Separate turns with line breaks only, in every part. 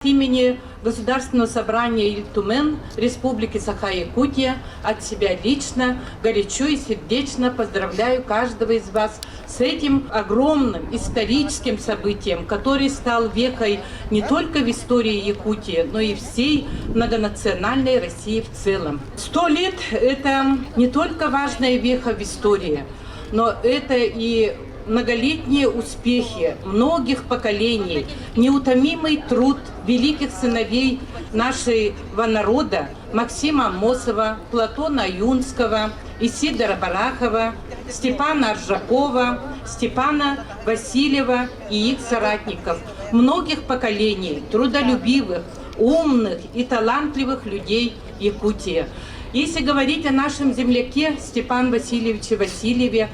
От имени Государственного собрания Иль-Тумен Республики Саха-Якутия от себя лично горячо и сердечно поздравляю каждого из вас с этим огромным историческим событием, который стал вехой не только в истории Якутии, но и всей многонациональной России в целом. 100 лет – это не только важная веха в истории, но это и многолетние успехи многих поколений, неутомимый труд великих сыновей нашего народа Максима Амосова, Платона Юнского, Исидора Барахова, Степана Аржакова, Степана Васильева и их соратников, многих поколений трудолюбивых, умных и талантливых людей Якутии. Если говорить о нашем земляке Степане Васильевиче Васильеве,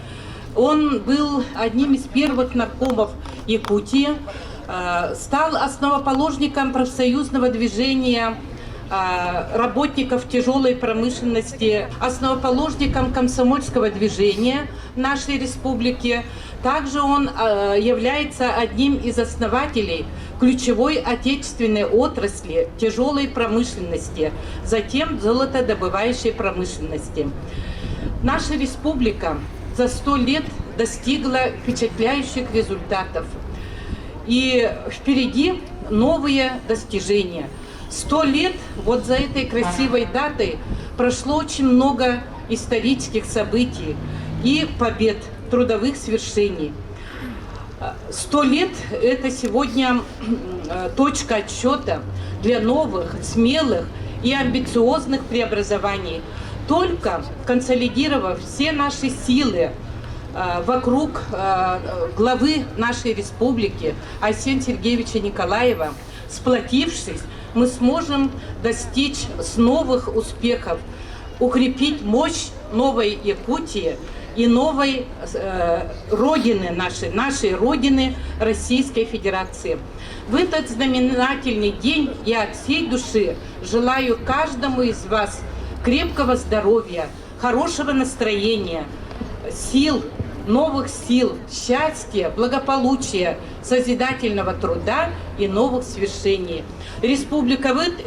он был одним из первых наркомов Якутии, стал основоположником профсоюзного движения работников тяжелой промышленности, основоположником комсомольского движения нашей республики. Также он является одним из основателей ключевой отечественной отрасли тяжелой промышленности, затем золотодобывающей промышленности. Наша республика за 100 лет достигла впечатляющих результатов. И впереди новые достижения. 100 лет, вот за этой красивой датой, прошло очень много исторических событий и побед, трудовых свершений. 100 лет – это сегодня точка отсчета для новых, смелых и амбициозных преобразований. Только консолидировав все наши силы вокруг главы нашей республики Арсения Сергеевича Николаева, сплотившись, мы сможем достичь новых успехов, укрепить мощь новой Якутии и новой родины нашей родины Российской Федерации. В этот знаменательный день я от всей души желаю каждому из вас крепкого здоровья, хорошего настроения, сил, новых сил, счастья, благополучия, созидательного труда и новых свершений. Республика Вит